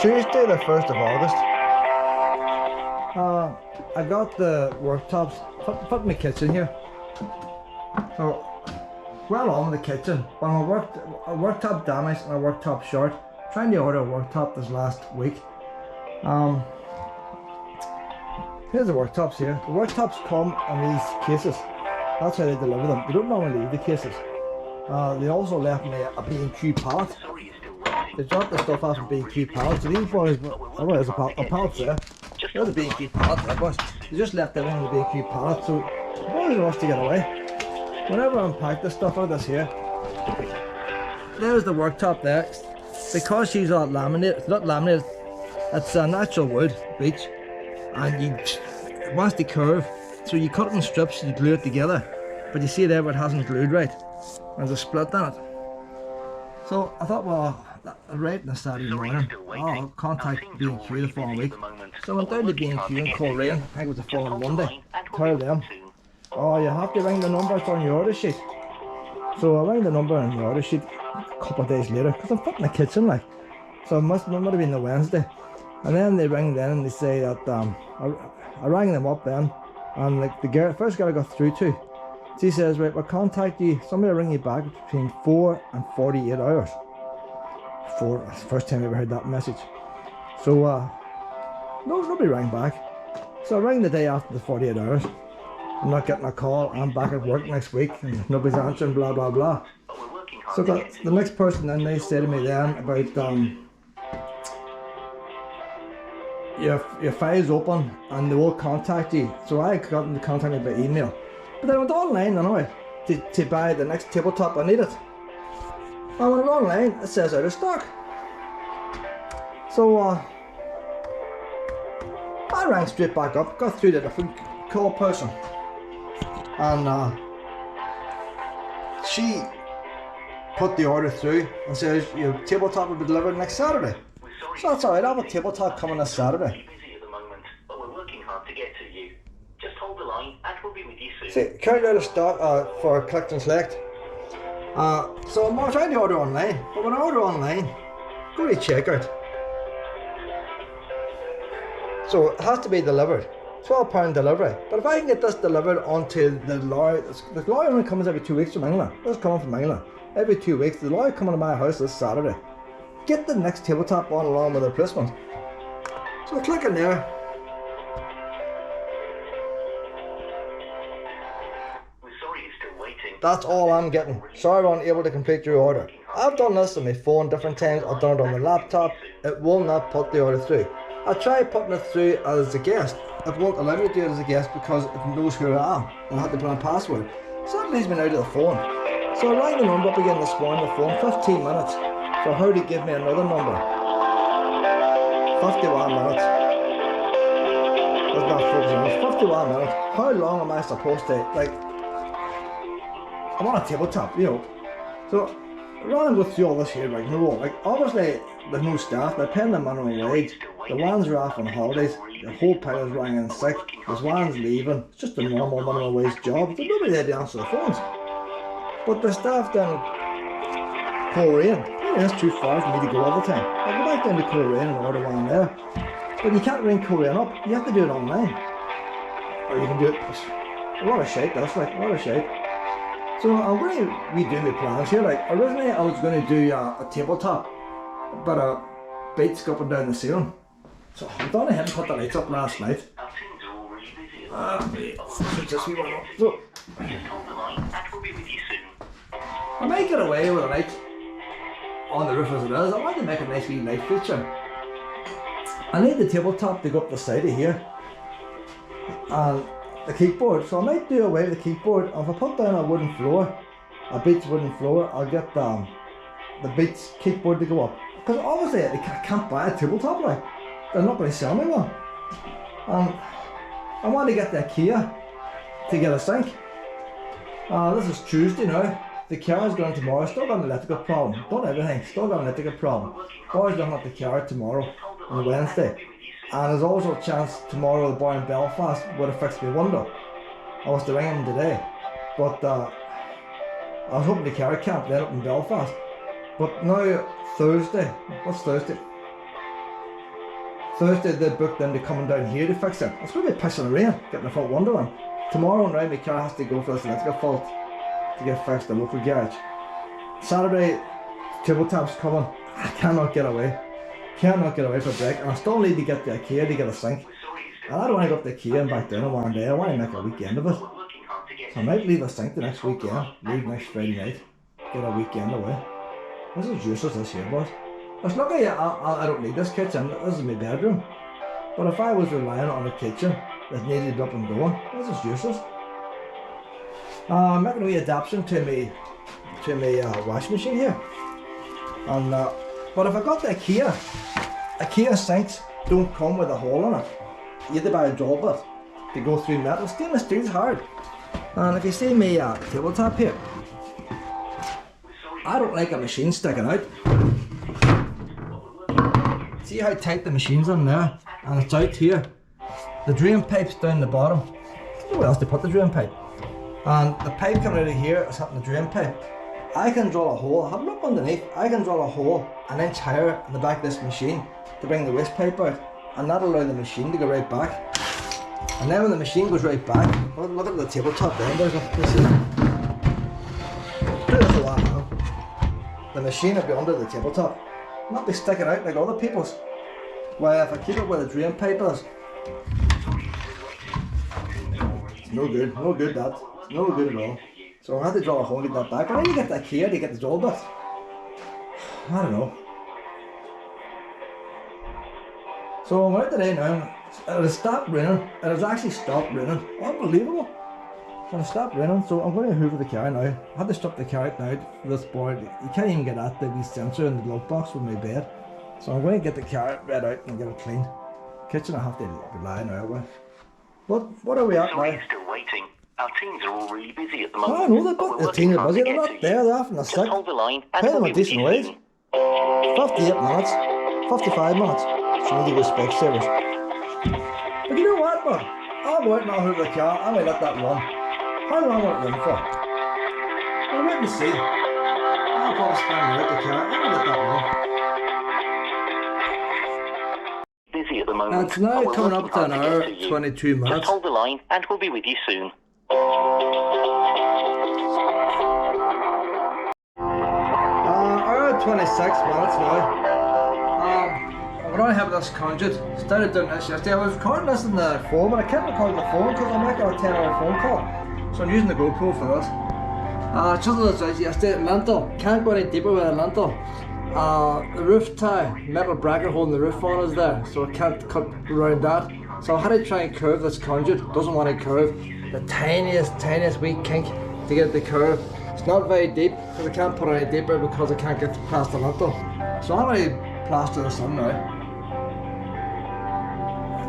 Tuesday the 1st of August. I got the worktops put in my kitchen here. So, well on with the kitchen. But a worktop damaged and a worktop short. Trying to order a worktop this last week. Here's the worktops here. The worktops come in these cases. That's how they deliver them. They don't normally leave the cases. They also left me a B&Q pallet. They dropped the stuff off in B&Q pallets. So these boys, oh, there's a pallet there. There's a B&Q pallet there, boys. They just left everything in the B&Q pallet, so the boys are rushed to get away. Whenever I unpack this stuff out of this here, there's the worktop there. Because she's not laminated, it's not laminated, it's a natural wood, beech, and it wants to curve, so you cut it in strips and you glue it together. But you see there where it hasn't glued right. There's a split in it. So I thought, well, right on a Saturday morning, I'll contact B&Q the following week. So I went down to B&Q in Coleraine, I think it was the following Monday, tell them, oh, you have to ring the number, it's on your order sheet. So I rang the number on the order sheet a couple of days later, because I'm putting the kitchen like. So it might have been the Wednesday. And then they ring then and they say that, I rang them up then, and like the first girl I got through to, she says, right, we'll contact you, somebody will ring you back between 4 and 48 hours. That's the first time I ever heard that message. So, nobody rang back. So I rang the day after the 48 hours. I'm not getting a call, I'm back at work next week, and nobody's answering, blah, blah, blah. So the next person then, they said to me then about, your file's open and they will contact you. So I got them to contact me by email. But then I went online anyway to buy the next tabletop I needed. And when I went online, it says out of stock. So I rang straight back up, got through to the different call person, and she put the order through and says your tabletop will be delivered next Saturday. So that's alright, I have a tabletop coming this Saturday. See, currently out of stock for collect and select. So I'm trying to order online, but when I order online, go to checkout. So it has to be delivered, £12 delivery. But if I can get this delivered onto the lorry, the lorry only comes every 2 weeks from England. This is coming from England. Every 2 weeks, the lorry coming to my house this Saturday. Get the next tabletop on along with the replacement. So I click in there. That's all I'm getting. Sorry I'm unable to complete your order. I've done this on my phone different times, I've done it on my laptop. It will not put the order through. I tried putting it through as a guest. It won't allow me to do it as a guest because it knows who I am. And I have to put in a password. So that leaves me now to the phone. So I rang the number up again this morning, the phone, 15 minutes. For her to give me another number. 51 minutes. That's not 40 minutes, 51 minutes. How long am I supposed to, like, I'm on a tabletop, you know. So rather than go through all this here, like, no, like, obviously there's no staff, they're paying them minimum wage, the ones are off on holidays, the whole pilot's rang in sick, there's ones leaving, it's just a normal minimum wage job, there's nobody there to answer the phones. But the staff down Coleraine, it's too far for me to go all the time. I go back down to Coleraine and order one there. But you can't ring Coleraine up, you have to do it online. Or you can do it, a lot of shite, that's like, a lot of shite. So I'm going to redo my plans here. Like, originally I was going to do a tabletop, but beats up and down the ceiling. So I'm done ahead and put the lights up last night. So I might get away with a light on the roof as it is. I want to make a nice wee light feature. I need the tabletop to go up the side of here. And the kickboard, so I might do away with the kickboard. If I put down a wooden floor, a beach wooden floor, I'll get the beach kickboard to go up. Because obviously I can't buy a tabletop, like, they're not going to sell me one. I want to get the IKEA to get a sink. This is Tuesday now. The car's going tomorrow, still got an electrical problem. Done everything, still got an electrical problem. Boys don't have the car tomorrow on Wednesday. And there's also a chance tomorrow the boy in Belfast would have fixed my window. I was to ring him today, but I was hoping the car camp then up in Belfast. But now Thursday, what's Thursday? Thursday they booked them to coming down here to fix it. It's going to be pissing rain, getting the front window in. Tomorrow night my car has to go for this electrical fault to get fixed at the local garage. Saturday, tabletop's coming. I cannot get away. Cannot get away for a break, and I still need to get the IKEA to get a sink. And I don't want to go up to IKEA and back down in one day. I want to make a weekend of it. So I might leave a sink the next weekend, leave next Friday night, get a weekend away. This is useless, this here, boys. It's lucky I don't need this kitchen. This is my bedroom. But if I was relying on a kitchen that needed up and going, this is useless. I'm making a wee adaptation to my washing machine here. And but if I got the IKEA sinks don't come with a hole in it. You have to buy a drill bit to go through metal. Stainless steel's hard. And if you see my tabletop here, I don't like a machine sticking out. See how tight the machine's in there, and it's out here. The drain pipe's down the bottom. Where else to put the drain pipe? And the pipe coming out of here is hitting the drain pipe. I can drill a hole, have a look underneath, I can drill a hole an inch higher in the back of this machine to bring the waste pipe out, and that'll allow the machine to go right back. And then when the machine goes right back, look at the tabletop there, there's a while. The machine will be under the tabletop, not be sticking out like other people's. Well, if I keep it where the drain pipe is, it's no good, that. It's no good at all. So I had to draw a hole to get that back. I need to get that IKEA to get the drill bit. I don't know. So I'm out today now. It has stopped raining. It has actually stopped raining. Unbelievable. So it stopped raining, so I'm going to hoover the car now. I had to strip the car out now for this board. You can't even get at the wee sensor in the glove box with my bed. So I'm going to get the car read out and get it clean. Kitchen I have to rely now with. But what are we at now? Still waiting. Our teams are all really busy at the moment. Oh, I know the team are busy. They're not there. They're off in the sick. Hold the line. Pay them a decent wage. 58 minutes. 55 minutes. So we need to go spec service. But you know what, man? I'll go out and I'll hoover the car. I might let that run. How long will it run for? We'll wait and see. I'll probably stand out the car. I'll let that run. Busy at the moment. It's now coming up to an hour, 22 minutes. Just hold the line and we'll be with you soon. Hour 26 minutes now. I'm going to have this conduit. Started doing this yesterday. I was recording this in the phone, but I can't record the phone because I'm making a 10-hour phone call. So I'm using the GoPro for this. Just as yesterday, lintel. Can't go any deeper with a lintel. The roof tie, metal bracket holding the roof on is there, so I can't cut around that. So I had to try and curve this conduit. Doesn't want to curve. The tiniest wee kink to get the curve. It's not very deep because I can't put it any deeper because I can't get past the lintel. So I'm going to plaster this in now.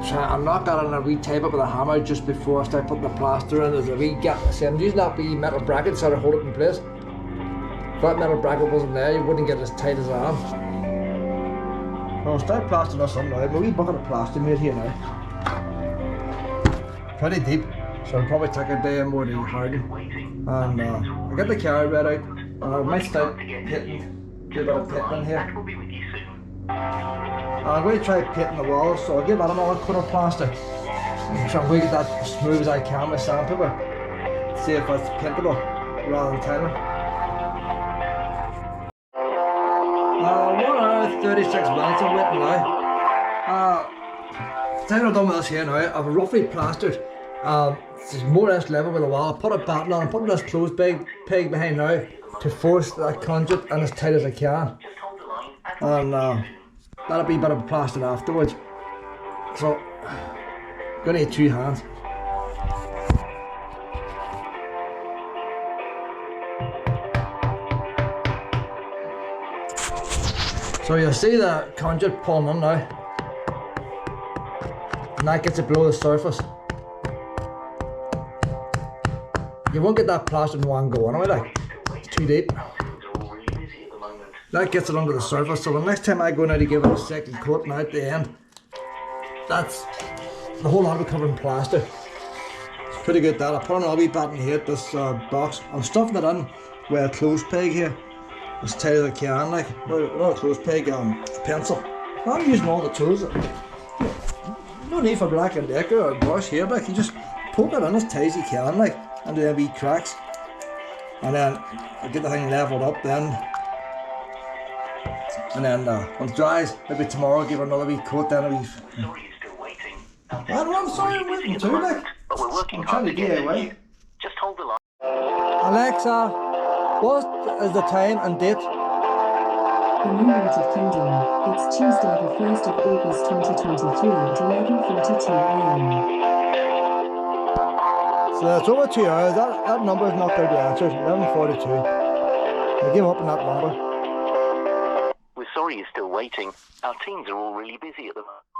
I'm not going to re-tape it with a hammer just before I start putting the plaster in. There's a wee gap. See, I'm using that wee metal bracket so to hold it in place. If that metal bracket wasn't there, you wouldn't get it as tight as I am. I'll start plastering this in now. I have a wee bucket of plaster made here now. Pretty deep, so it'll probably take a day or more to harden. And I got the car read out. I might start pitting, do a bit of pitting in here. I'm going to try painting the walls, so I'll give that another coat of plaster. So I'm going to get that as smooth as I can with sandpaper. See if it's paintable rather than thinner. 1 hour 36 minutes I'm waiting now. Time I'm done with this here now, I've roughly plastered. It's more or less level with the wall. I put a batten on, I'm putting this closed peg behind now to force that conduit in as tight as I can. And that'll be a bit of plaster afterwards. So, gonna need 2 hands. So you'll see the conduit pulling in now, and that gets it below the surface. You won't get that plaster in one go anyway, like, it's too deep. That gets it under the surface, so the next time I go now to give it a second coat now at the end, that's the whole lot will be covered in plaster. It's pretty good that. I put an wee batten here at this box. I'm stuffing it in with a closed peg here, as tight as I can, like, not a closed peg, a pencil. I'm using all the tools. No need for Black and Decker or brush here, like you just poke it in as tight as you can, like, into them wee cracks. And then get the thing leveled up then. And then when it dries, maybe tomorrow give it another wee coat then. Sorry you're still waiting. I know, I'm sorry I'm waiting too, like. But we're working I'm trying hard to to get to DIY. you. Just hold the line. Alexa, what is the time and date? The United Kingdom. It's Tuesday the 1st of August 2023 at 11:42 a.m. So it's over 2 hours. That number is not going to be answered. 11:42. I give up on that number. We're sorry you're still waiting. Our teams are all really busy at the moment.